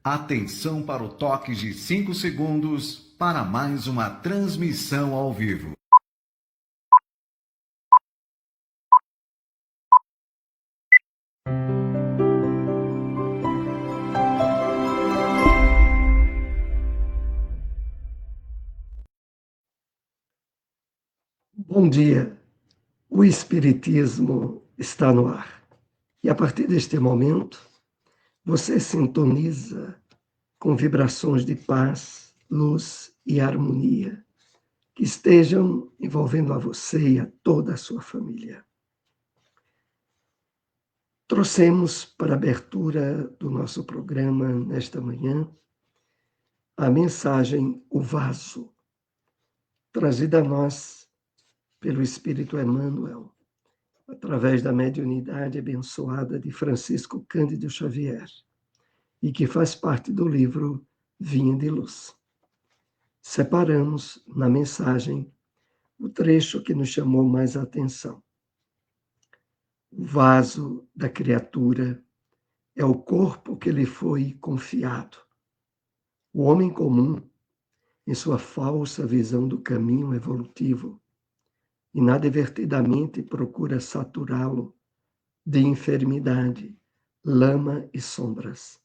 Atenção para o toque de 5 segundos para mais uma transmissão ao vivo. Bom dia, o Espiritismo está no ar. E a partir deste momento, você sintoniza com vibrações de paz, luz e harmonia que estejam envolvendo a você e a toda a sua família. Trouxemos para a abertura do nosso programa nesta manhã a mensagem O Vaso, trazida a nós pelo Espírito Emmanuel, através da mediunidade abençoada de Francisco Cândido Xavier, e que faz parte do livro Vinha de Luz. Separamos na mensagem o trecho que nos chamou mais a atenção. O vaso da criatura é o corpo que lhe foi confiado. O homem comum, em sua falsa visão do caminho evolutivo, inadvertidamente procura saturá-lo de enfermidade, lama e sombras.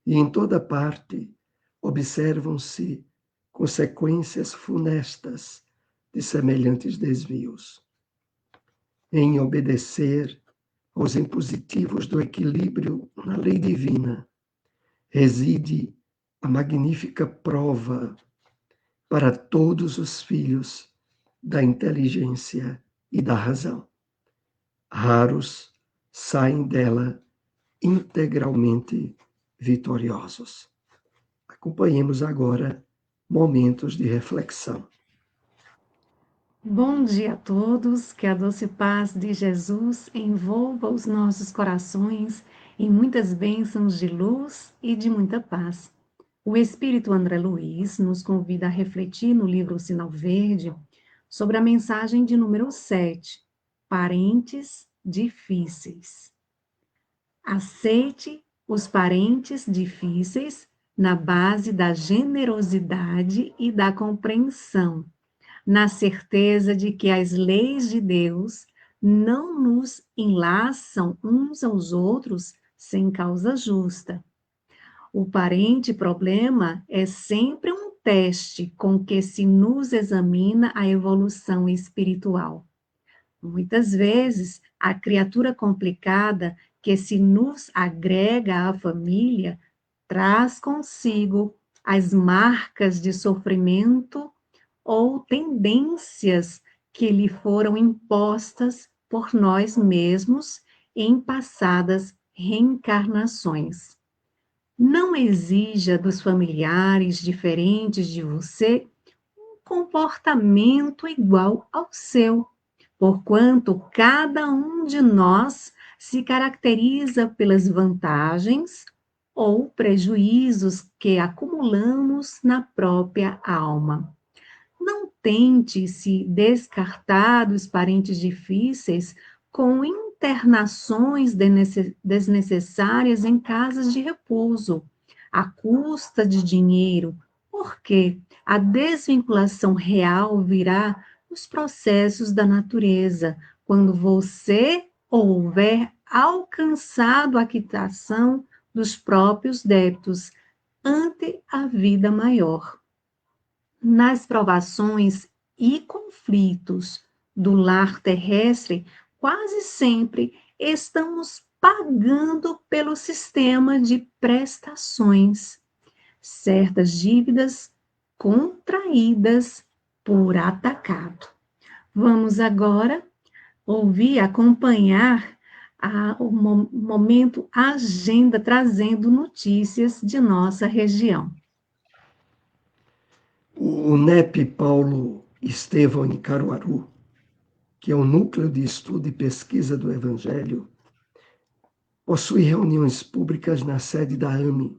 E em toda parte observam-se consequências funestas de semelhantes desvios. Em obedecer aos impositivos do equilíbrio na lei divina, reside a magnífica prova para todos os filhos da inteligência e da razão. Raros saem dela integralmente vitoriosos. Acompanhemos agora momentos de reflexão. Bom dia a todos, que a doce paz de Jesus envolva os nossos corações em muitas bênçãos de luz e de muita paz. O Espírito André Luiz nos convida a refletir no livro Sinal Verde sobre a mensagem de número 7, Parentes Difíceis. Aceite os parentes difíceis na base da generosidade e da compreensão, na certeza de que as leis de Deus não nos enlaçam uns aos outros sem causa justa. O parente problema é sempre um teste com que se nos examina a evolução espiritual. Muitas vezes, a criatura complicada que se nos agrega à família traz consigo as marcas de sofrimento ou tendências que lhe foram impostas por nós mesmos em passadas reencarnações. Não exija dos familiares diferentes de você um comportamento igual ao seu, porquanto cada um de nós se caracteriza pelas vantagens ou prejuízos que acumulamos na própria alma. Não tente se descartar dos parentes difíceis com internações desnecessárias em casas de repouso, à custa de dinheiro, porque a desvinculação real virá nos processos da natureza, quando você houver alcançado a quitação dos próprios débitos ante a vida maior. Nas provações e conflitos do lar terrestre, quase sempre estamos pagando pelo sistema de prestações, certas dívidas contraídas por atacado. Vamos agora acompanhar o momento Agenda, trazendo notícias de nossa região. O NEP Paulo Estevão em Caruaru, que é o Núcleo de Estudo e Pesquisa do Evangelho, possui reuniões públicas na sede da AME,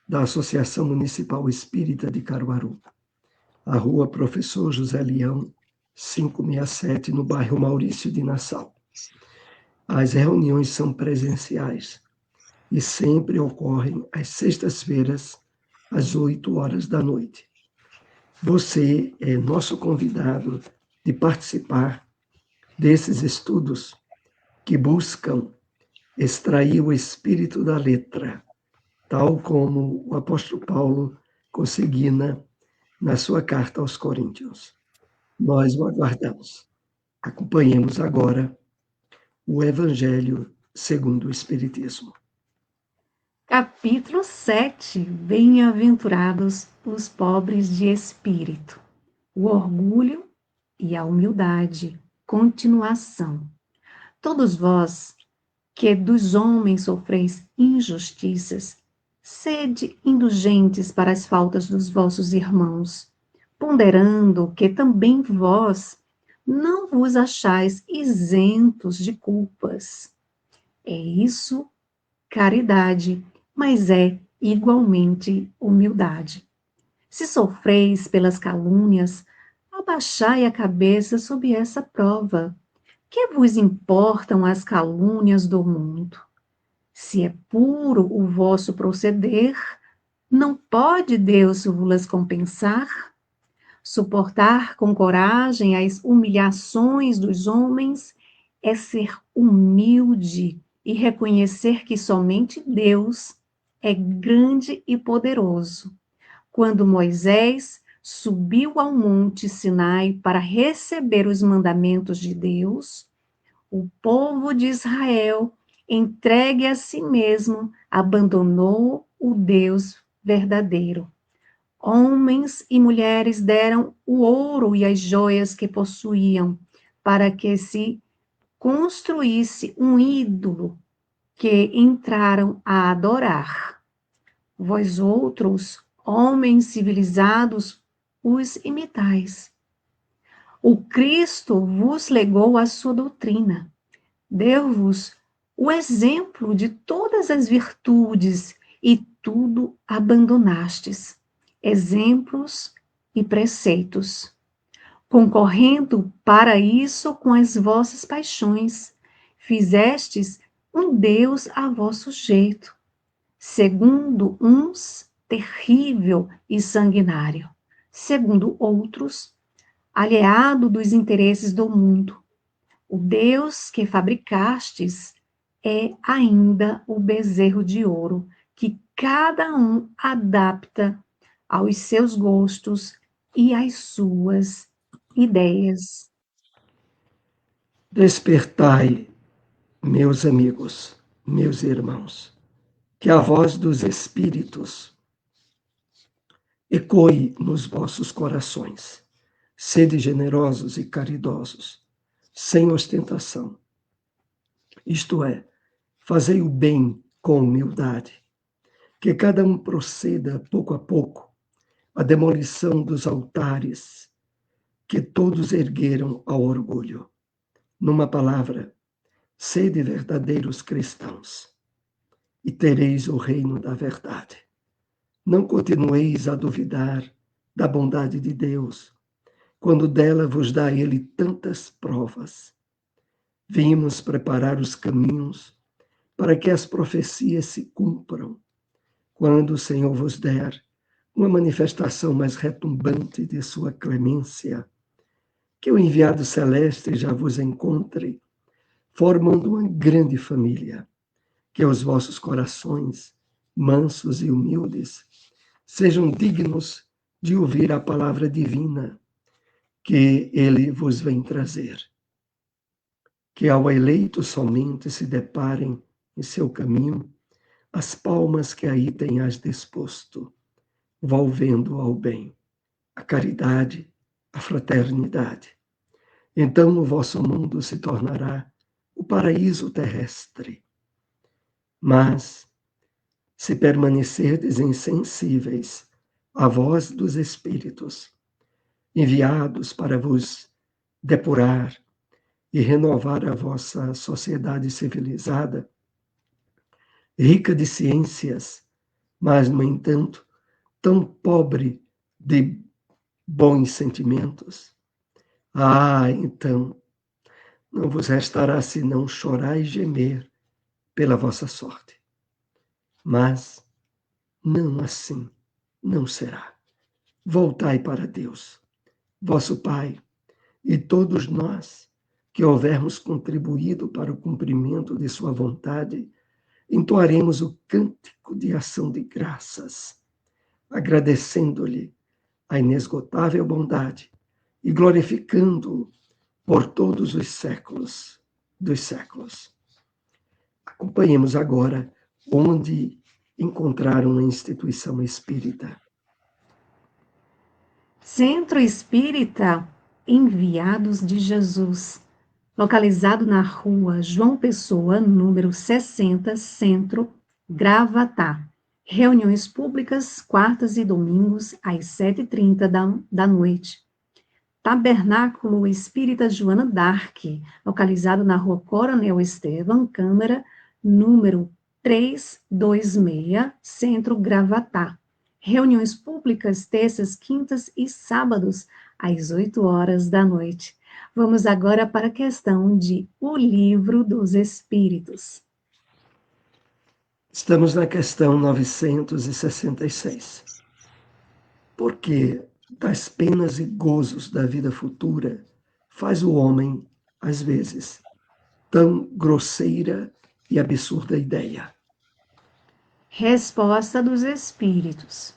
da Associação Municipal Espírita de Caruaru, a Rua Professor José Leão, 567, no bairro Maurício de Nassau. As reuniões são presenciais, e sempre ocorrem às sextas-feiras, às 8 horas da noite. Você é nosso convidado de participar desses estudos que buscam extrair o espírito da letra, tal como o apóstolo Paulo consigna na sua carta aos Coríntios. Nós o aguardamos. Acompanhemos agora o Evangelho segundo o Espiritismo. Capítulo 7. Bem-aventurados os pobres de espírito. O orgulho e a humildade. Continuação. Todos vós, que dos homens sofreis injustiças, sede indulgentes para as faltas dos vossos irmãos, ponderando que também vós não vos achais isentos de culpas. É isso, caridade, mas é igualmente humildade. Se sofreis pelas calúnias, abaixai a cabeça sob essa prova. Que vos importam as calúnias do mundo? Se é puro o vosso proceder, não pode Deus vos compensar? Suportar com coragem as humilhações dos homens é ser humilde e reconhecer que somente Deus é grande e poderoso. Quando Moisés subiu ao monte Sinai para receber os mandamentos de Deus, o povo de Israel, entregue a si mesmo, abandonou o Deus verdadeiro. Homens e mulheres deram o ouro e as joias que possuíam para que se construísse um ídolo que entraram a adorar. Vós outros, homens civilizados, os imitais. O Cristo vos legou a sua doutrina, deu-vos o exemplo de todas as virtudes e tudo abandonastes, exemplos e preceitos, concorrendo para isso com as vossas paixões, fizestes um Deus a vosso jeito, segundo uns terrível e sanguinário, segundo outros aliado dos interesses do mundo. O Deus que fabricastes é ainda o bezerro de ouro que cada um adapta aos seus gostos e às suas ideias. Despertai, meus amigos, meus irmãos, que a voz dos Espíritos ecoe nos vossos corações. Sede generosos e caridosos, sem ostentação. Isto é, fazei o bem com humildade, que cada um proceda pouco a pouco à demolição dos altares que todos ergueram ao orgulho. Numa palavra, sede verdadeiros cristãos, e tereis o reino da verdade. Não continueis a duvidar da bondade de Deus, quando dela vos dá ele tantas provas. Vimos preparar os caminhos para que as profecias se cumpram, quando o Senhor vos der uma manifestação mais retumbante de sua clemência, que o enviado celeste já vos encontre, formando uma grande família, que os vossos corações, mansos e humildes, sejam dignos de ouvir a palavra divina que ele vos vem trazer. Que ao eleito somente se deparem em seu caminho as palmas que aí tenhas disposto, volvendo ao bem, a caridade, a fraternidade. Então o vosso mundo se tornará o paraíso terrestre. Mas, se permanecerdes insensíveis à voz dos Espíritos, enviados para vos depurar e renovar a vossa sociedade civilizada, rica de ciências, mas, no entanto, tão pobre de bons sentimentos, então, não vos restará senão chorar e gemer pela vossa sorte. Mas não assim, não será. Voltai para Deus, vosso Pai, e todos nós que houvermos contribuído para o cumprimento de sua vontade, entoaremos o cântico de ação de graças, agradecendo-lhe a inesgotável bondade e glorificando-o por todos os séculos dos séculos. Acompanhemos agora onde encontrar uma instituição espírita. Centro Espírita Enviados de Jesus, localizado na rua João Pessoa, número 60, Centro, Gravatá. Reuniões públicas, quartas e domingos, às 7h30 da noite. Tabernáculo Espírita Joana d'Arc, localizado na rua Coronel Estevam, Câmara, número 326, Centro, Gravatá. Reuniões públicas, terças, quintas e sábados, às 8h da noite. Vamos agora para a questão de O Livro dos Espíritos. Estamos na questão 966. Porque das penas e gozos da vida futura faz o homem, às vezes, tão grosseira e absurda ideia? Resposta dos Espíritos.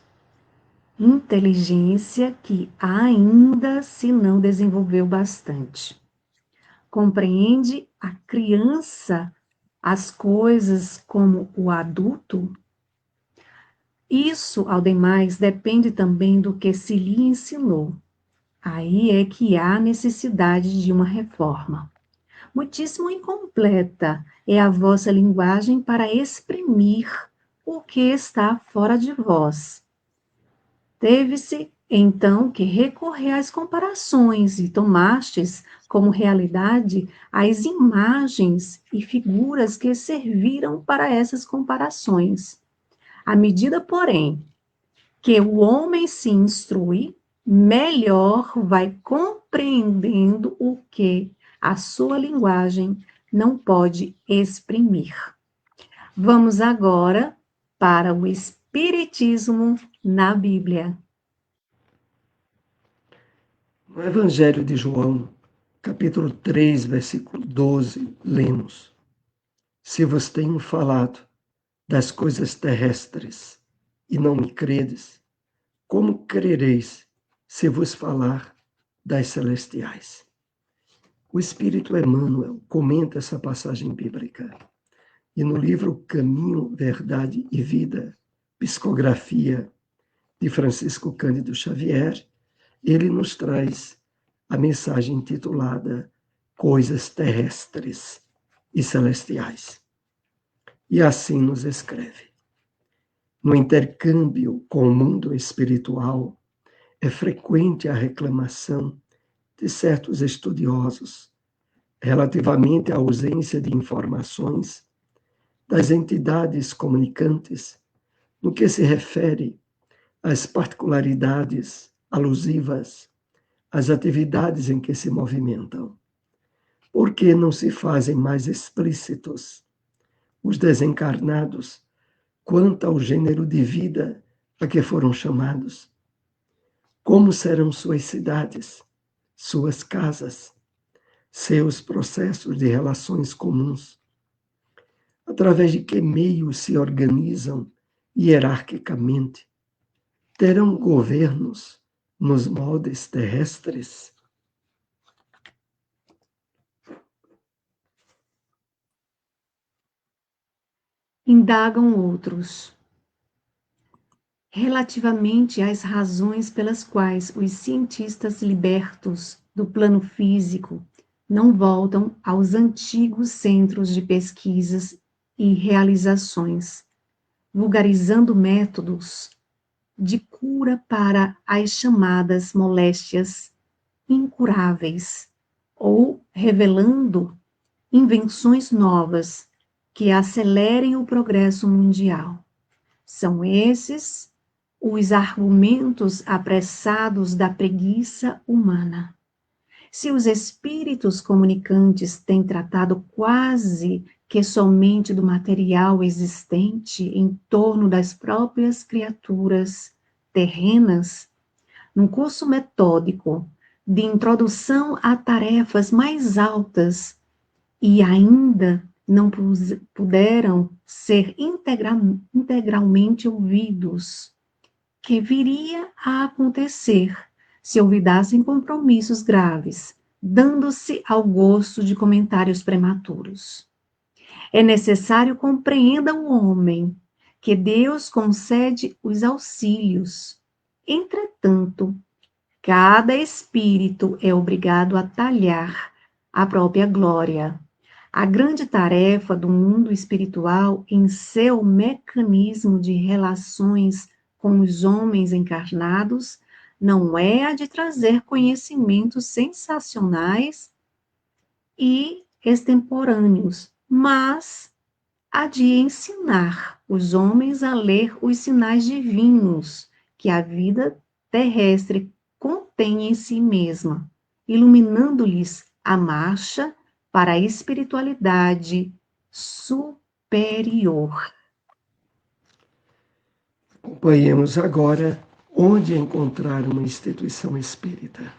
Inteligência que ainda se não desenvolveu bastante. Compreende a criança as coisas como o adulto? Isso, ao demais, depende também do que se lhe ensinou. Aí é que há necessidade de uma reforma. Muitíssimo incompleta é a vossa linguagem para exprimir o que está fora de vós. Teve-se, então, que recorrer às comparações e tomastes como realidade as imagens e figuras que serviram para essas comparações. À medida, porém, que o homem se instrui, melhor vai compreendendo o que a sua linguagem não pode exprimir. Vamos agora para o Espiritismo na Bíblia. No Evangelho de João, capítulo 3, versículo 12, lemos: Se vos tenho falado das coisas terrestres e não me credes, como crereis se vos falar das celestiais? O Espírito Emmanuel comenta essa passagem bíblica e no livro Caminho, Verdade e Vida, psicografia de Francisco Cândido Xavier, ele nos traz a mensagem intitulada Coisas Terrestres e Celestiais. E assim nos escreve: no intercâmbio com o mundo espiritual, é frequente a reclamação de certos estudiosos relativamente à ausência de informações das entidades comunicantes no que se refere às particularidades alusivas às atividades em que se movimentam. Por que não se fazem mais explícitos os desencarnados quanto ao gênero de vida a que foram chamados? Como serão suas cidades, suas casas, seus processos de relações comuns? Através de que meios se organizam hierarquicamente? Terão governos nos moldes terrestres? Indagam outros. Relativamente às razões pelas quais os cientistas libertos do plano físico não voltam aos antigos centros de pesquisas e realizações, vulgarizando métodos de cura para as chamadas moléstias incuráveis, ou revelando invenções novas que acelerem o progresso mundial. São esses os argumentos apressados da preguiça humana. Se os espíritos comunicantes têm tratado quase que somente do material existente em torno das próprias criaturas terrenas, num curso metódico de introdução a tarefas mais altas e ainda não puderam ser integralmente ouvidos, que viria a acontecer se olvidassem compromissos graves, dando-se ao gosto de comentários prematuros. É necessário compreenda o homem, que Deus concede os auxílios. Entretanto, cada espírito é obrigado a talhar a própria glória. A grande tarefa do mundo espiritual em seu mecanismo de relações com os homens encarnados não é a de trazer conhecimentos sensacionais e extemporâneos, mas a de ensinar os homens a ler os sinais divinos que a vida terrestre contém em si mesma, iluminando-lhes a marcha para a espiritualidade superior. Acompanhemos agora onde encontrar uma instituição espírita.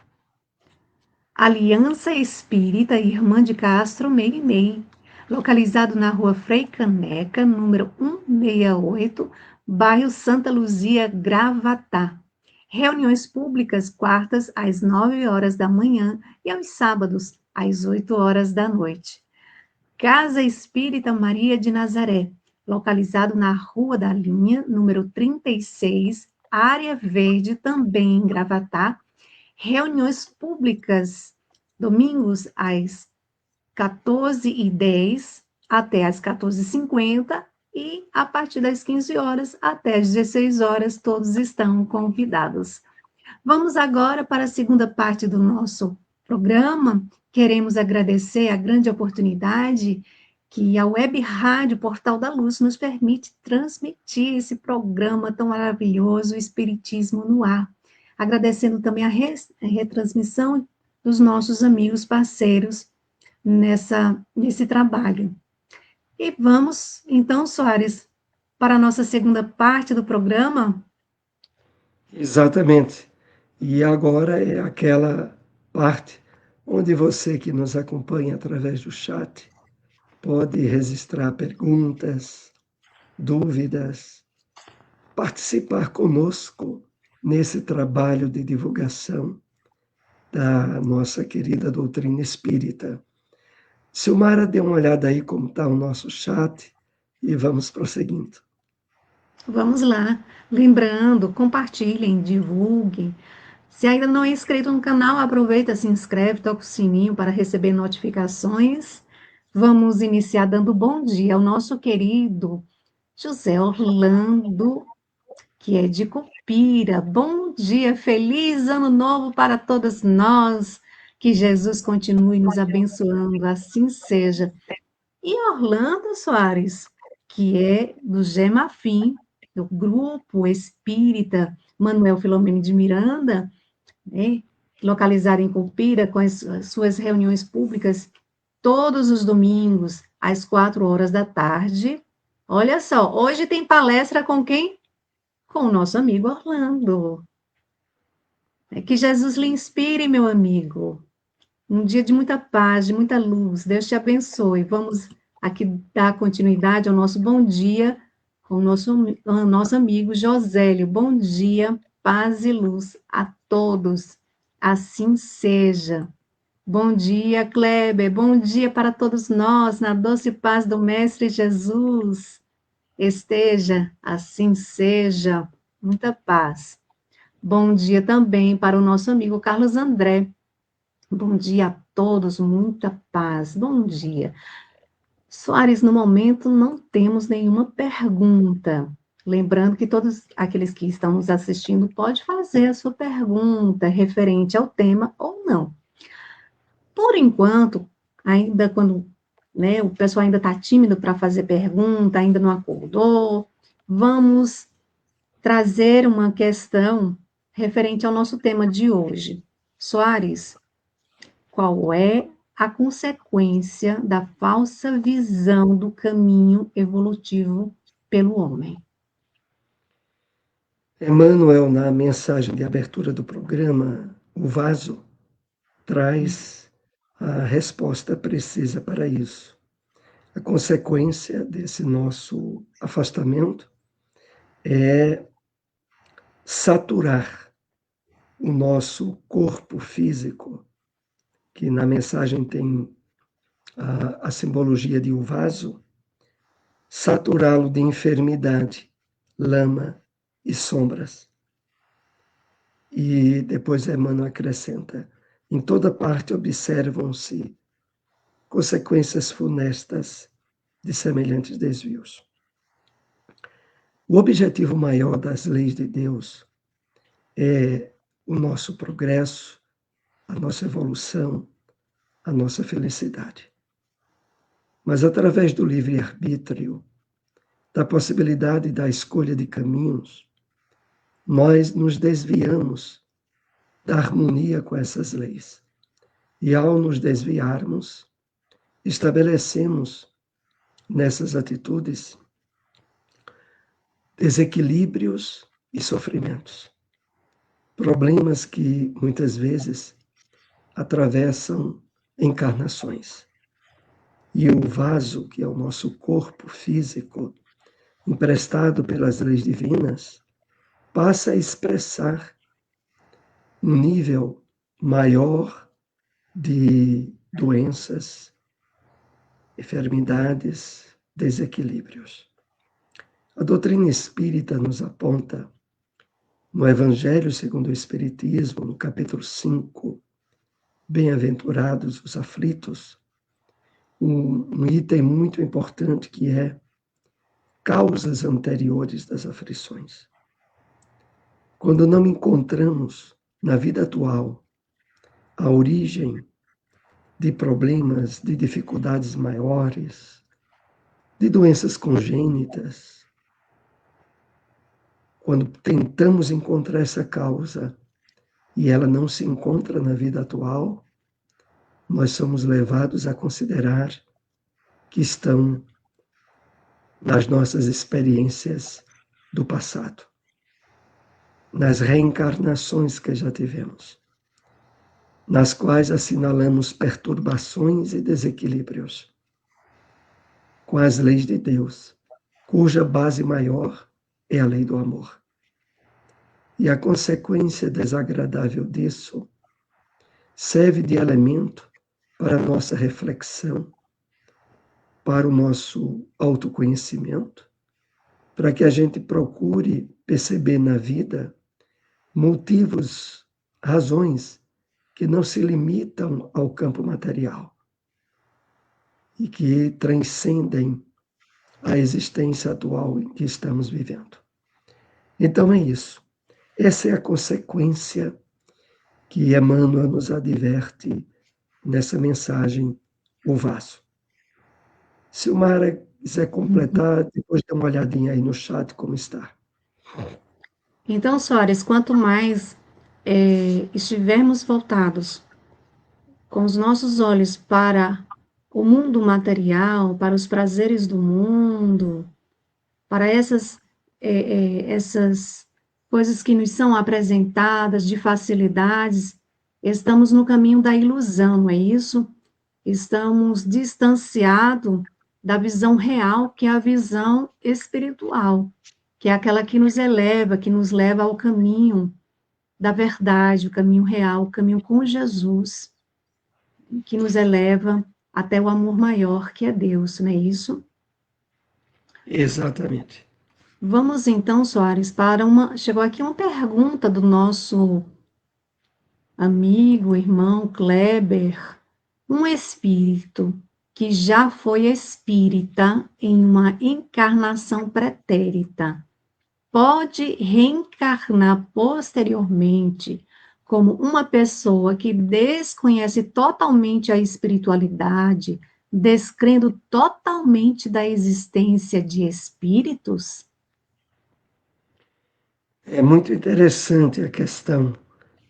Aliança Espírita Irmã de Castro Meimei, localizado na rua Frei Caneca, número 168, bairro Santa Luzia, Gravatá. Reuniões públicas quartas às 9 horas da manhã e aos sábados às 8 horas da noite. Casa Espírita Maria de Nazaré, localizado na Rua da Linha, número 36, Área Verde, também em Gravatá. Reuniões públicas, domingos às 14h10 até às 14h50 e a partir das 15 horas até às 16 horas, todos estão convidados. Vamos agora para a segunda parte do nosso programa. Queremos agradecer a grande oportunidade que a Web Rádio Portal da Luz nos permite transmitir esse programa tão maravilhoso, o Espiritismo no Ar. Agradecendo também a retransmissão dos nossos amigos parceiros nesse trabalho. E vamos, então, Soares, para a nossa segunda parte do programa. Exatamente. E agora é aquela parte onde você que nos acompanha através do chat pode registrar perguntas, dúvidas, participar conosco nesse trabalho de divulgação da nossa querida doutrina espírita. Silmara, dê uma olhada aí como está o nosso chat e vamos prosseguindo. Vamos lá. Lembrando, compartilhem, divulguem. Se ainda não é inscrito no canal, aproveita, se inscreve, toca o sininho para receber notificações. Vamos iniciar dando bom dia ao nosso querido José Orlando, que é de Cupira. Bom dia, feliz ano novo para todos nós. Que Jesus continue nos abençoando, assim seja. E Orlando Soares, que é do Gemafim, do Grupo Espírita Manuel Filomeno de Miranda, né, localizado em Cupira, com as suas reuniões públicas todos os domingos, às 4 horas da tarde. Olha só, hoje tem palestra com quem? Com o nosso amigo Orlando. Que Jesus lhe inspire, meu amigo. Um dia de muita paz, de muita luz. Deus te abençoe. Vamos aqui dar continuidade ao nosso bom dia com o nosso amigo Josélio. Bom dia, paz e luz a todos. Assim seja. Bom dia, Kleber. Bom dia para todos nós, na doce paz do Mestre Jesus. Esteja, assim seja. Muita paz. Bom dia também para o nosso amigo Carlos André. Bom dia a todos, muita paz. Bom dia. Soares, no momento não temos nenhuma pergunta. Lembrando que todos aqueles que estão nos assistindo podem fazer a sua pergunta referente ao tema ou não. Por enquanto, ainda quando o pessoal ainda está tímido para fazer pergunta, ainda não acordou, vamos trazer uma questão referente ao nosso tema de hoje. Soares, qual é a consequência da falsa visão do caminho evolutivo pelo homem. Emmanuel, na mensagem de abertura do programa, o vaso, traz a resposta precisa para isso. A consequência desse nosso afastamento é saturar o nosso corpo físico, que na mensagem tem a simbologia de um vaso, saturá-lo de enfermidade, lama e sombras. E depois Emmanuel acrescenta: em toda parte observam-se consequências funestas de semelhantes desvios. O objetivo maior das leis de Deus é o nosso progresso, a nossa evolução, a nossa felicidade. Mas através do livre-arbítrio, da possibilidade da escolha de caminhos, nós nos desviamos da harmonia com essas leis. E ao nos desviarmos, estabelecemos nessas atitudes desequilíbrios e sofrimentos. Problemas que muitas vezes atravessam encarnações. E o vaso, que é o nosso corpo físico, emprestado pelas leis divinas, passa a expressar um nível maior de doenças, enfermidades, desequilíbrios. A doutrina espírita nos aponta, no Evangelho segundo o Espiritismo, no capítulo 5, Bem-aventurados os aflitos, um item muito importante que é causas anteriores das aflições. Quando não encontramos na vida atual a origem de problemas, de dificuldades maiores, de doenças congênitas, quando tentamos encontrar essa causa e ela não se encontra na vida atual, nós somos levados a considerar que estão nas nossas experiências do passado, nas reencarnações que já tivemos, nas quais assinalamos perturbações e desequilíbrios com as leis de Deus, cuja base maior é a lei do amor. E a consequência desagradável disso serve de elemento para a nossa reflexão, para o nosso autoconhecimento, para que a gente procure perceber na vida motivos, razões que não se limitam ao campo material e que transcendem a existência atual em que estamos vivendo. Então é isso. Essa é a consequência que Emmanuel nos adverte nessa mensagem, o vaso. Se o Mara quiser completar, depois dê uma olhadinha aí no chat como está. Então, Soares, quanto mais estivermos voltados com os nossos olhos para o mundo material, para os prazeres do mundo, para essas coisas que nos são apresentadas de facilidades, estamos no caminho da ilusão, não é isso? Estamos distanciados da visão real, que é a visão espiritual, que é aquela que nos eleva, que nos leva ao caminho da verdade, o caminho real, o caminho com Jesus, que nos eleva até o amor maior, que é Deus, não é isso? Exatamente. Vamos então, Soares, para uma. Chegou aqui uma pergunta do nosso amigo, irmão Kleber. Um espírito que já foi espírita em uma encarnação pretérita pode reencarnar posteriormente como uma pessoa que desconhece totalmente a espiritualidade, descrendo totalmente da existência de espíritos? É muito interessante a questão,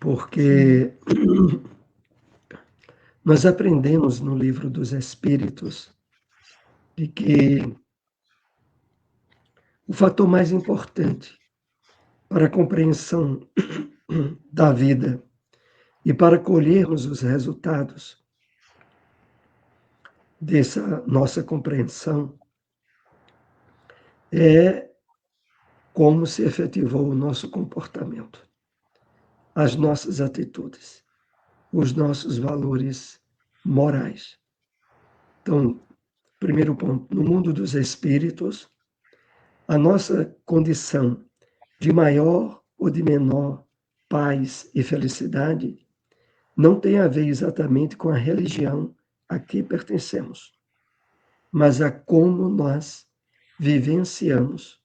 porque Nós aprendemos no Livro dos Espíritos de que o fator mais importante para a compreensão da vida e para colhermos os resultados dessa nossa compreensão é como se efetivou o nosso comportamento, as nossas atitudes, os nossos valores morais. Então, primeiro ponto, no mundo dos espíritos, a nossa condição de maior ou de menor paz e felicidade não tem a ver exatamente com a religião a que pertencemos, mas a como nós vivenciamos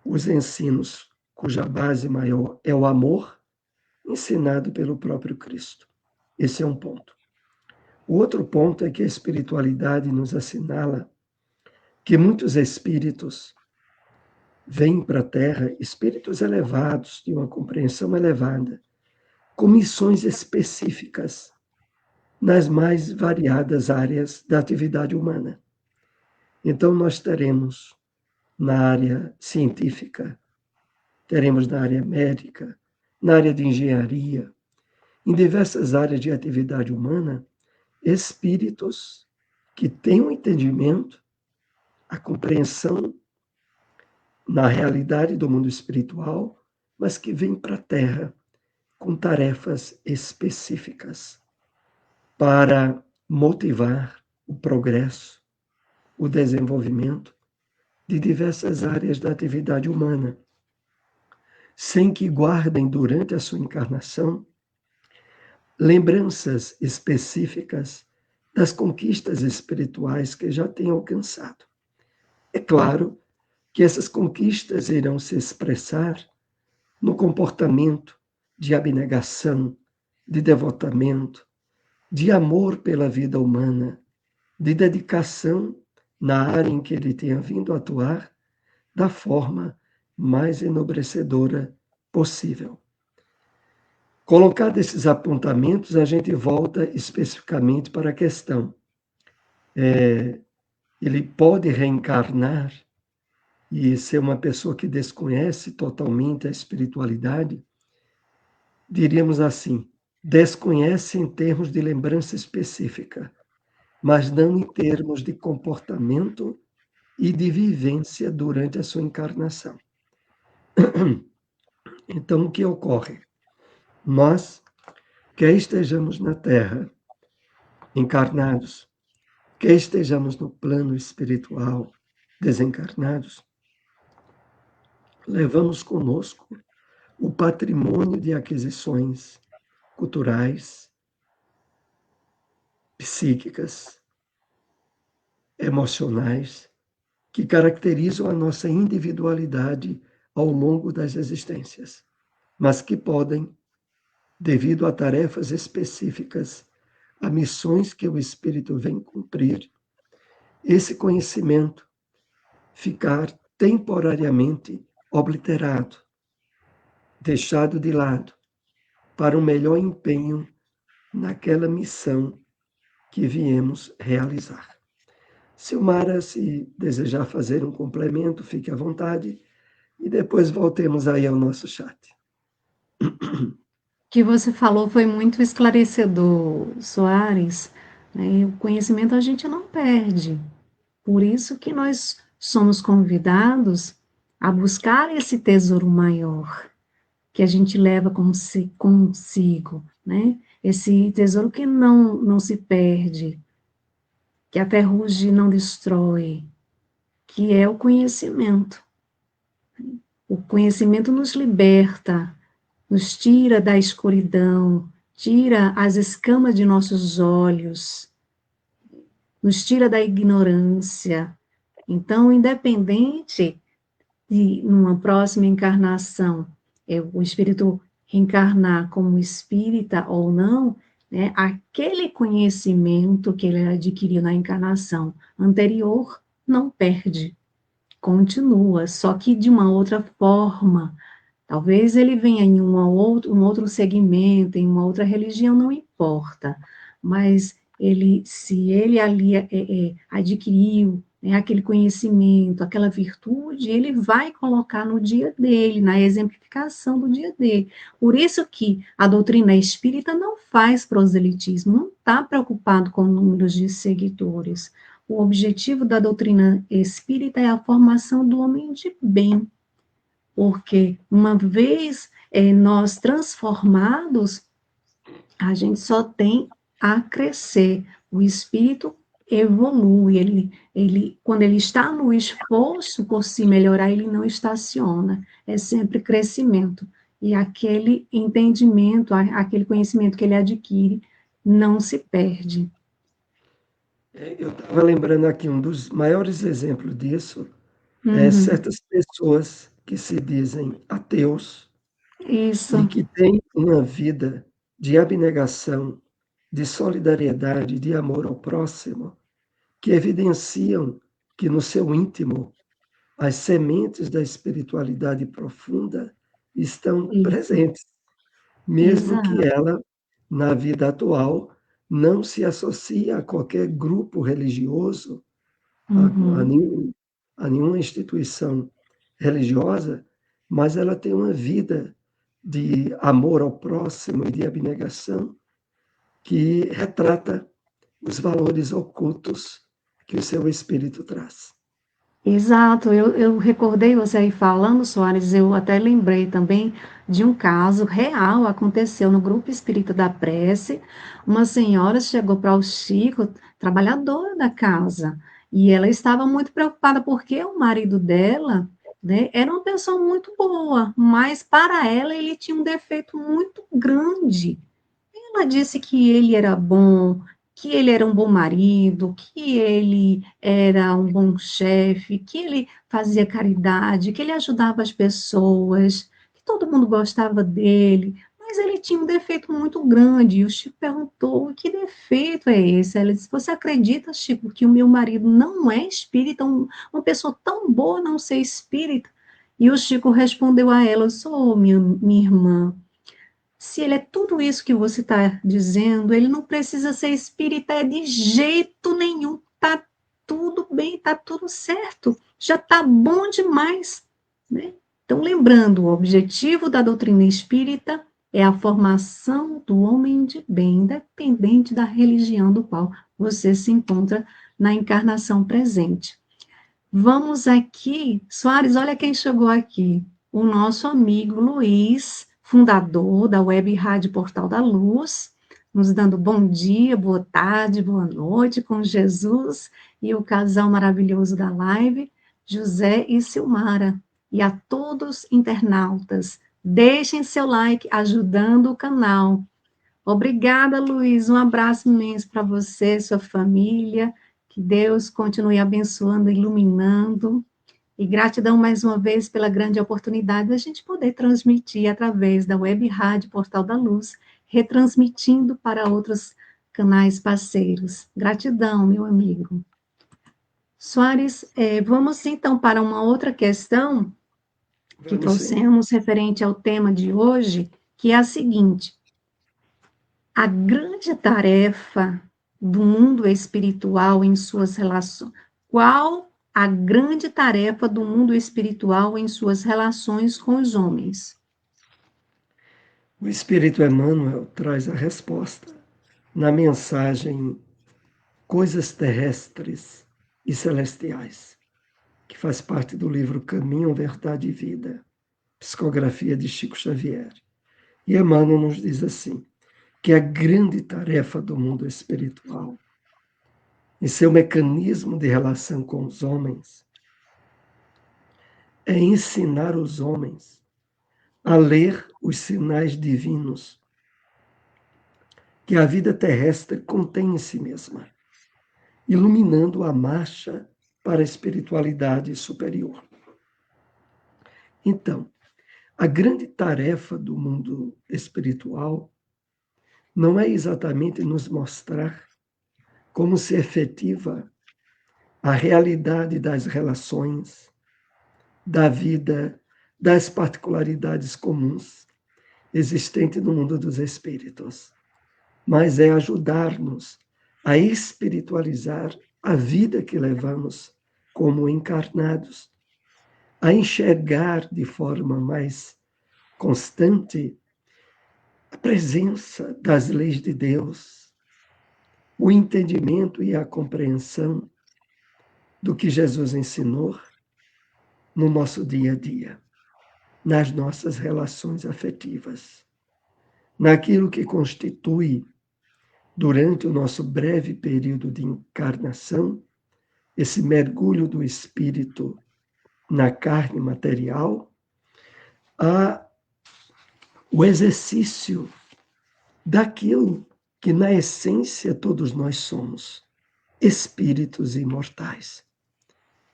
os ensinos cuja base maior é o amor ensinado pelo próprio Cristo. Esse é um ponto. O outro ponto é que a espiritualidade nos assinala que muitos espíritos vêm para a Terra, espíritos elevados, de uma compreensão elevada, com missões específicas nas mais variadas áreas da atividade humana. Então, nós teremos na área científica, teremos na área médica, na área de engenharia, em diversas áreas de atividade humana, espíritos que têm um entendimento, a compreensão na realidade do mundo espiritual, mas que vêm para a Terra com tarefas específicas para motivar o progresso, o desenvolvimento de diversas áreas da atividade humana, sem que guardem durante a sua encarnação lembranças específicas das conquistas espirituais que já têm alcançado. É claro que essas conquistas irão se expressar no comportamento de abnegação, de devotamento, de amor pela vida humana, de dedicação na área em que ele tenha vindo atuar, da forma mais enobrecedora possível. Colocados esses apontamentos, a gente volta especificamente para a questão. Ele pode reencarnar e ser uma pessoa que desconhece totalmente a espiritualidade? Diríamos assim, desconhece em termos de lembrança específica, mas não em termos de comportamento e de vivência durante a sua encarnação. Então, o que ocorre? Nós, quer estejamos na Terra, encarnados, quer estejamos no plano espiritual, desencarnados, levamos conosco o patrimônio de aquisições culturais, psíquicas, emocionais, que caracterizam a nossa individualidade ao longo das existências, mas que podem, devido a tarefas específicas, a missões que o espírito vem cumprir, esse conhecimento ficar temporariamente obliterado, deixado de lado, para um melhor empenho naquela missão que viemos realizar. Silmara, se desejar fazer um complemento, fique à vontade, e depois voltemos aí ao nosso chat. O que você falou foi muito esclarecedor, Soares, né? O conhecimento a gente não perde. Por isso que nós somos convidados a buscar esse tesouro maior que a gente leva consigo, né? Esse tesouro que não se perde, que a ferrugem não destrói, que é o conhecimento. O conhecimento nos liberta, nos tira da escuridão, tira as escamas de nossos olhos, nos tira da ignorância. Então, independente de, numa próxima encarnação, o espírito reencarnar como espírita ou não, né, aquele conhecimento que ele adquiriu na encarnação anterior não perde, continua, só que de uma outra forma. Talvez ele venha em um outro segmento, em uma outra religião, não importa, mas se ele ali adquiriu, né, aquele conhecimento, aquela virtude, ele vai colocar no dia dele, na exemplificação do dia dele. Por isso que a doutrina espírita não faz proselitismo, não está preocupado com números de seguidores. O objetivo da doutrina espírita é a formação do homem de bem, porque uma vez nós transformados, a gente só tem a crescer. O espírito evolui, quando ele está no esforço por se melhorar, ele não estaciona, é sempre crescimento. E aquele entendimento, aquele conhecimento que ele adquire, não se perde. Eu estava lembrando aqui um dos maiores exemplos disso, Uhum. certas pessoas que se dizem ateus e Isso, que têm uma vida de abnegação, de solidariedade, de amor ao próximo, que evidenciam que no seu íntimo as sementes da espiritualidade profunda estão isso, presentes, mesmo que exato. ela, na vida atual, não se associe a qualquer grupo religioso, a Uhum. nenhum, a nenhuma instituição religiosa, mas ela tem uma vida de amor ao próximo e de abnegação que retrata os valores ocultos que o seu espírito traz. Exato, eu recordei você aí falando, Soares, eu até lembrei também de um caso real, aconteceu no Grupo Espírita da Prece, uma senhora chegou para o Chico, trabalhadora da casa, e ela estava muito preocupada porque o marido dela, né, era uma pessoa muito boa, mas para ela ele tinha um defeito muito grande. Ela disse que ele era bom, que ele era um bom marido, que ele era um bom chefe, que ele fazia caridade, que ele ajudava as pessoas, que todo mundo gostava dele, mas ele tinha um defeito muito grande. E o Chico perguntou: que defeito é esse? Ela disse: você acredita, Chico, que o meu marido não é espírita, uma pessoa tão boa não ser espírita? E o Chico respondeu a ela: sou minha irmã. Se ele é tudo isso que você está dizendo, ele não precisa ser espírita de jeito nenhum. Tá tudo bem, tá tudo certo. Já tá bom demais, né? Então, lembrando, o objetivo da doutrina espírita é a formação do homem de bem, independente da religião do qual você se encontra na encarnação presente. Vamos aqui, Soares, olha quem chegou aqui. O nosso amigo Luiz, fundador da Web Rádio Portal da Luz, nos dando bom dia, boa tarde, boa noite com Jesus e o casal maravilhoso da live, José e Silmara. E a todos internautas, deixem seu like ajudando o canal. Obrigada, Luiz. Um abraço imenso para você, sua família. Que Deus continue abençoando, iluminando. E gratidão mais uma vez pela grande oportunidade da gente poder transmitir através da Web Rádio Portal da Luz, retransmitindo para outros canais parceiros. Gratidão, meu amigo. Soares, vamos então para uma outra questão que Vamos sim. trouxemos referente ao tema de hoje, que é a seguinte: a grande tarefa do mundo espiritual em suas relações. Qual a grande tarefa do mundo espiritual em suas relações com os homens? O Espírito Emmanuel traz a resposta na mensagem Coisas Terrestres e Celestiais, que faz parte do livro Caminho, Verdade e Vida, psicografia de Chico Xavier. E Emmanuel nos diz assim, que a grande tarefa do mundo espiritual, em seu mecanismo de relação com os homens, é ensinar os homens a ler os sinais divinos que a vida terrestre contém em si mesma, iluminando a marcha para a espiritualidade superior. Então, a grande tarefa do mundo espiritual não é exatamente nos mostrar como se efetiva a realidade das relações, da vida, das particularidades comuns existentes no mundo dos espíritos. mas é ajudar-nos a espiritualizar a vida que levamos como encarnados, a enxergar de forma mais constante a presença das leis de Deus, o entendimento e a compreensão do que Jesus ensinou no nosso dia a dia, nas nossas relações afetivas, naquilo que constitui, durante o nosso breve período de encarnação, esse mergulho do espírito na carne material, o exercício daquilo que, na essência, todos nós somos, espíritos imortais.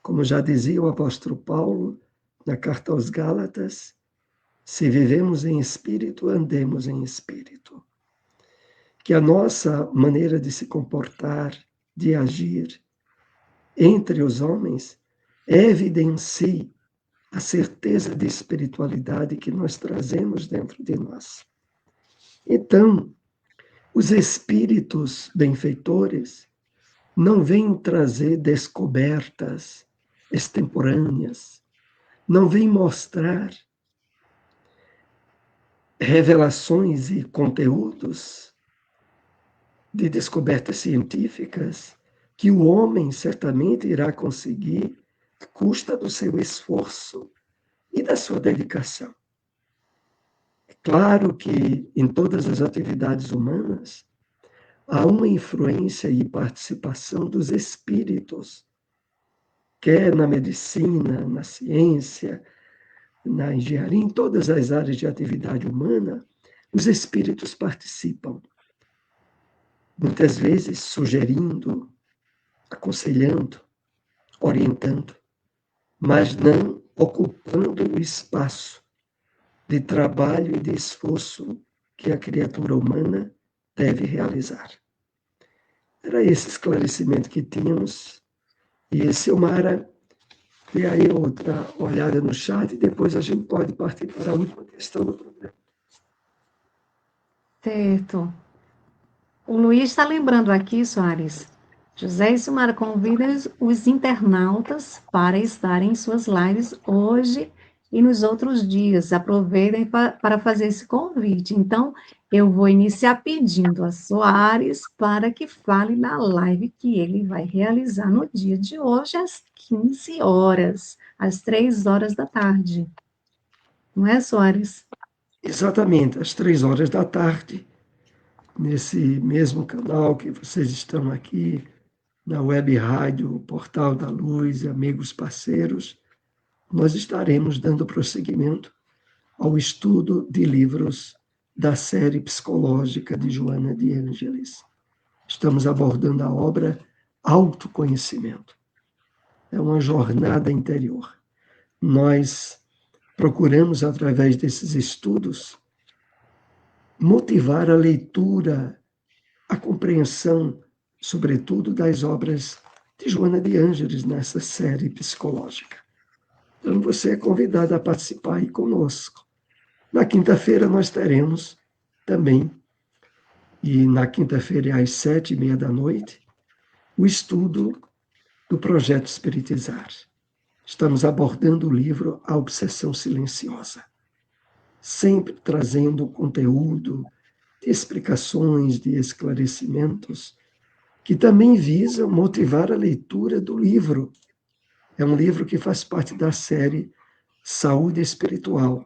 Como já dizia o apóstolo Paulo na carta aos Gálatas, se vivemos em espírito, andemos em espírito. Que a nossa maneira de se comportar, de agir entre os homens, evidencie a certeza de espiritualidade que nós trazemos dentro de nós. Então, os espíritos benfeitores não vêm trazer descobertas extemporâneas, não vêm mostrar revelações e conteúdos de descobertas científicas que o homem certamente irá conseguir à custa do seu esforço e da sua dedicação. É claro que em todas as atividades humanas há uma influência e participação dos espíritos, quer na medicina, na ciência, na engenharia, em todas as áreas de atividade humana, os espíritos participam, muitas vezes sugerindo, aconselhando, orientando, mas não ocupando o espaço de trabalho e de esforço que a criatura humana deve realizar. Era esse esclarecimento que tínhamos. E, Silmara, e aí outra olhada no chat e depois a gente pode partir para a última questão do programa. Certo. O Luiz está lembrando aqui, Soares. José e Silmara convidam os internautas para estarem em suas lives hoje e nos outros dias. Aproveitem para fazer esse convite. Então, eu vou iniciar pedindo a Soares para que fale na live que ele vai realizar no dia de hoje, às 15 horas, às 3 horas da tarde. Não é, Soares? Exatamente, às 3 horas da tarde, nesse mesmo canal que vocês estão aqui, na Web Rádio Portal da Luz e amigos parceiros, nós estaremos dando prosseguimento ao estudo de livros da série psicológica de Joana de Ângeles. Estamos abordando a obra Autoconhecimento. É uma jornada interior. Nós procuramos, através desses estudos, motivar a leitura, a compreensão, sobretudo, das obras de Joana de Ângeles nessa série psicológica. Então, você é convidado a participar aí conosco. Na quinta-feira nós teremos também, e na quinta-feira às 7h30 da noite, o estudo do Projeto Espiritizar. Estamos abordando o livro A Obsessão Silenciosa, sempre trazendo conteúdo de explicações, de esclarecimentos, que também visam motivar a leitura do livro. É um livro que faz parte da série Saúde Espiritual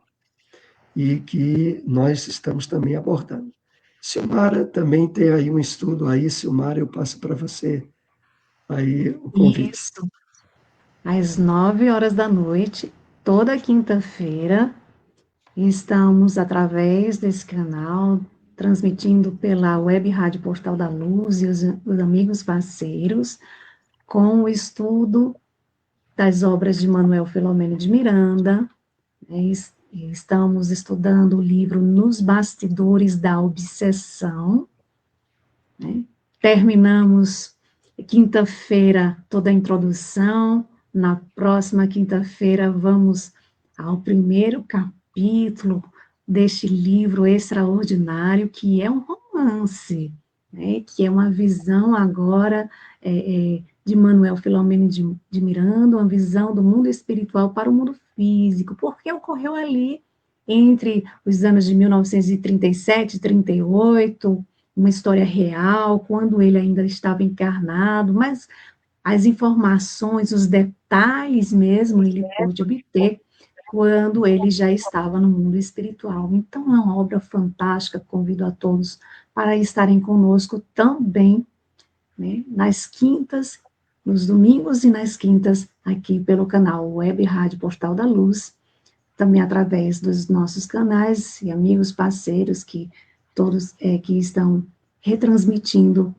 e que nós estamos também abordando. Silmara também tem aí um estudo aí, Silmara, eu passo para você aí o convite. Isso. Às 9 horas da noite, toda quinta-feira, estamos, através desse canal, transmitindo pela Web Rádio Portal da Luz e os amigos parceiros, com o estudo das obras de Manuel Filomeno de Miranda. Estamos estudando o livro Nos Bastidores da Obsessão. Terminamos quinta-feira toda a introdução. Na próxima quinta-feira vamos ao primeiro capítulo deste livro extraordinário, que é um romance. né, que é uma visão agora de Manuel Filomeno de Miranda, uma visão do mundo espiritual para o mundo físico, porque ocorreu ali entre os anos de 1937 e 38, uma história real, quando ele ainda estava encarnado, mas as informações, os detalhes mesmo, ele pôde obter quando ele já estava no mundo espiritual. Então, é uma obra fantástica, convido a todos para estarem conosco também, né, nas quintas, nos domingos e nas quintas, aqui pelo canal Web Rádio Portal da Luz, também através dos nossos canais e amigos, parceiros que todos que estão retransmitindo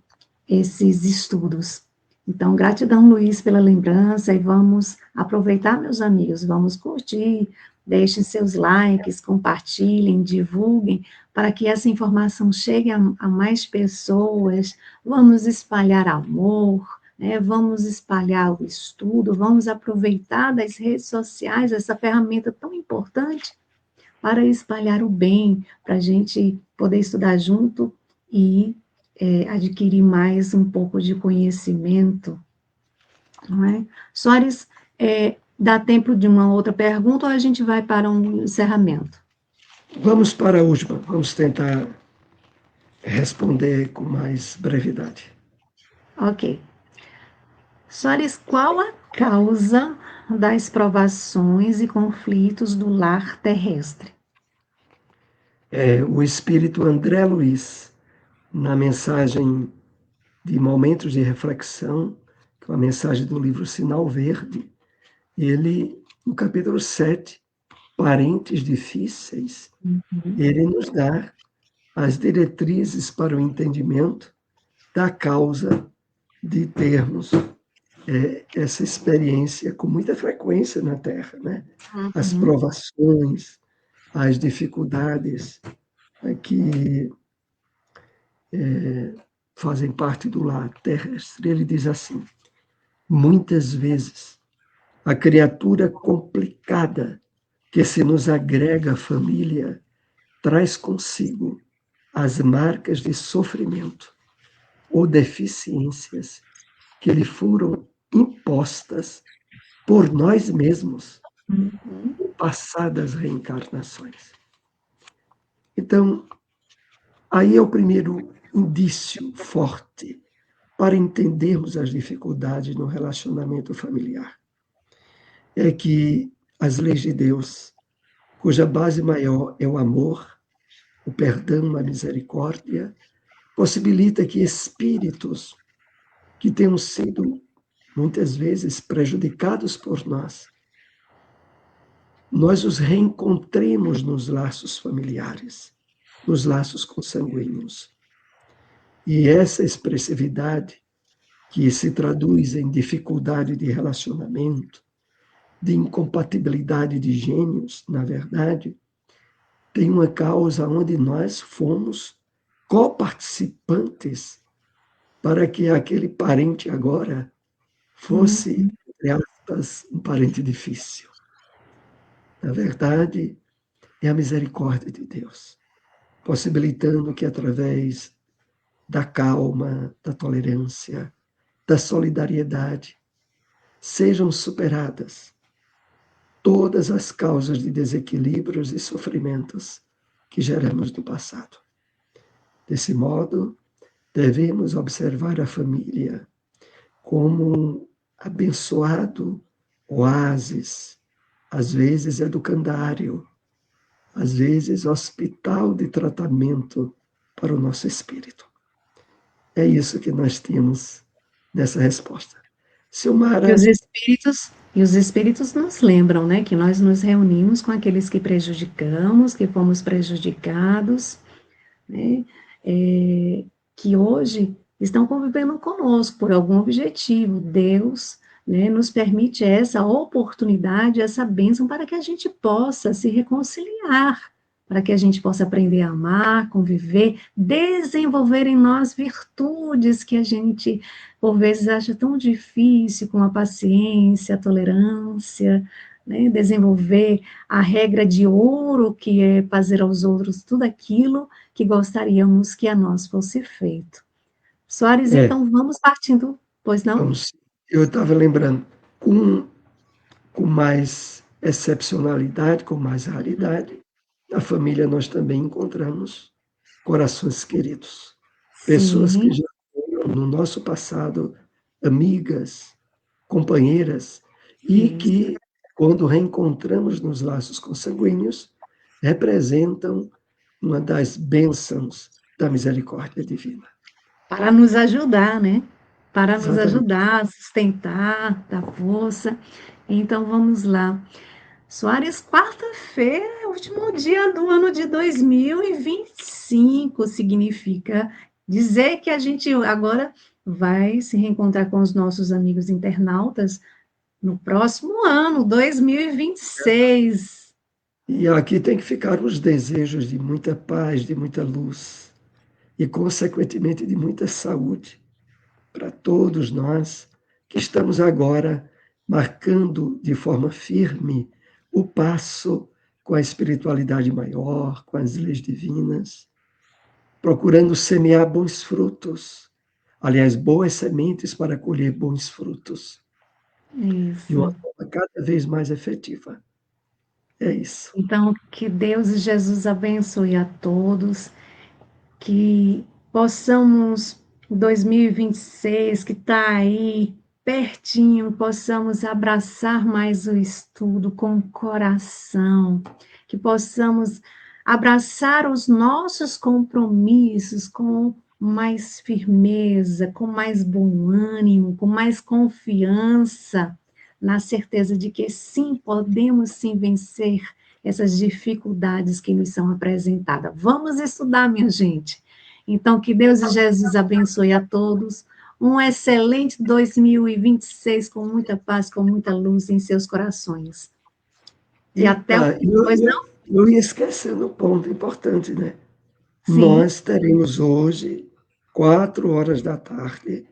esses estudos. Então, gratidão, Luiz, pela lembrança, e vamos aproveitar, meus amigos, vamos curtir, deixem seus likes, compartilhem, divulguem, para que essa informação chegue a mais pessoas, vamos espalhar amor, né? Vamos espalhar o estudo, vamos aproveitar das redes sociais, essa ferramenta tão importante, para espalhar o bem, para a gente poder estudar junto e adquirir mais um pouco de conhecimento, não é? Soares, dá tempo de uma outra pergunta ou a gente vai para um encerramento? Vamos para a última, vamos tentar responder com mais brevidade. Ok. Soares, qual a causa das provações e conflitos do lar terrestre? O espírito André Luiz, na mensagem de Momentos de Reflexão, que é uma mensagem do livro Sinal Verde, ele, no capítulo 7, Parentes Difíceis, ele nos dá as diretrizes para o entendimento da causa de termos essa experiência com muita frequência na Terra, né? As provações, as dificuldades que fazem parte do lar terrestre. Ele diz assim: muitas vezes a criatura complicada que se nos agrega à família traz consigo as marcas de sofrimento ou deficiências que lhe foram impostas por nós mesmos em passadas reencarnações. Então, aí é o primeiro indício forte para entendermos as dificuldades no relacionamento familiar. É que as leis de Deus, cuja base maior é o amor, o perdão, a misericórdia, possibilita que espíritos que tenham sido muitas vezes prejudicados por nós os reencontremos nos laços familiares, nos laços consanguíneos. E essa expressividade, que se traduz em dificuldade de relacionamento, de incompatibilidade de gênios, na verdade, tem uma causa onde nós fomos coparticipantes para que aquele parente agora fosse, entre aspas, um parente difícil. Na verdade, é a misericórdia de Deus, possibilitando que através da calma, da tolerância, da solidariedade, sejam superadas todas as causas de desequilíbrios e sofrimentos que geramos no passado. Desse modo, devemos observar a família como um abençoado oásis, às vezes educandário, às vezes hospital de tratamento para o nosso espírito. É isso que nós temos nessa resposta. Silmara. E os espíritos nos lembram, né, que nós nos reunimos com aqueles que prejudicamos, que fomos prejudicados, né, que hoje estão convivendo conosco por algum objetivo. Deus, né, nos permite essa oportunidade, essa bênção para que a gente possa se reconciliar, para que a gente possa aprender a amar, conviver, desenvolver em nós virtudes que a gente, por vezes, acha tão difícil, como a paciência, a tolerância, né? Desenvolver a regra de ouro, que é fazer aos outros tudo aquilo que gostaríamos que a nós fosse feito. Soares, É, então vamos partindo, pois não? vamos. Eu estava lembrando, com mais excepcionalidade, com mais raridade, na família nós também encontramos corações queridos, pessoas que Sim, já foram no nosso passado amigas, companheiras, e isso. que, quando reencontramos nos laços consanguíneos, representam uma das bênçãos da misericórdia divina. Para nos ajudar, né? Para nos Exatamente. ajudar a sustentar, dar força. Então vamos lá. Soares, quarta-feira é o último dia do ano de 2025, significa dizer que a gente agora vai se reencontrar com os nossos amigos internautas no próximo ano, 2026. E aqui tem que ficar os desejos de muita paz, de muita luz e, consequentemente, de muita saúde para todos nós que estamos agora marcando de forma firme o passo com a espiritualidade maior, com as leis divinas, procurando semear bons frutos, aliás, boas sementes para colher bons frutos, de uma Isso. forma cada vez mais efetiva. É isso. Então, que Deus e Jesus abençoe a todos, que possamos, em 2026, que está aí pertinho, possamos abraçar mais o estudo com o coração, que possamos abraçar os nossos compromissos com mais firmeza, com mais bom ânimo, com mais confiança, na certeza de que sim, podemos sim vencer essas dificuldades que nos são apresentadas. Vamos estudar, minha gente. Então, que Deus e Jesus abençoe a todos. Um excelente 2026 com muita paz, com muita luz em seus corações. E até o. Pois não? Eu ia esquecendo um ponto importante, né? Sim. Nós teremos hoje, 4 horas da tarde,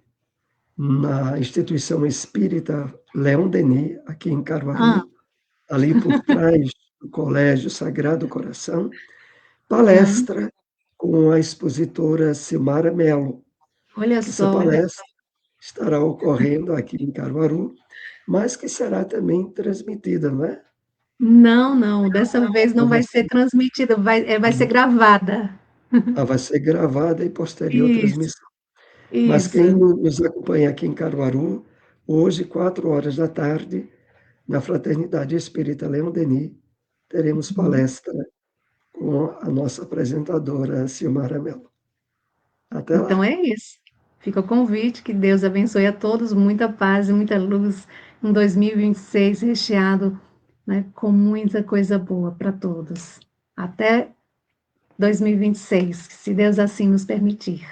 na Instituição Espírita Leão Denis, aqui em Ah, Caruaru, ali por trás do Colégio Sagrado Coração, ah, palestra com a expositora Silmara Mello. olha Essa só. palestra estará ocorrendo aqui em Caruaru, mas que será também transmitida, não é? Não, não, dessa vez não vai ser transmitida, vai ser gravada. Ela vai ser gravada e posterior Isso, transmissão. Mas quem isso. nos acompanha aqui em Caruaru, hoje, 4 horas da tarde, na Fraternidade Espírita Leão Denis, teremos palestra com a nossa apresentadora, Silmara Mello. Até Então lá. é isso. Fica o convite, que Deus abençoe a todos, muita paz e muita luz em 2026, recheado, né, com muita coisa boa para todos. Até 2026, se Deus assim nos permitir.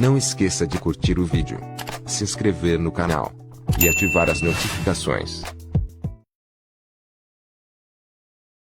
Não esqueça de curtir o vídeo, se inscrever no canal e ativar as notificações.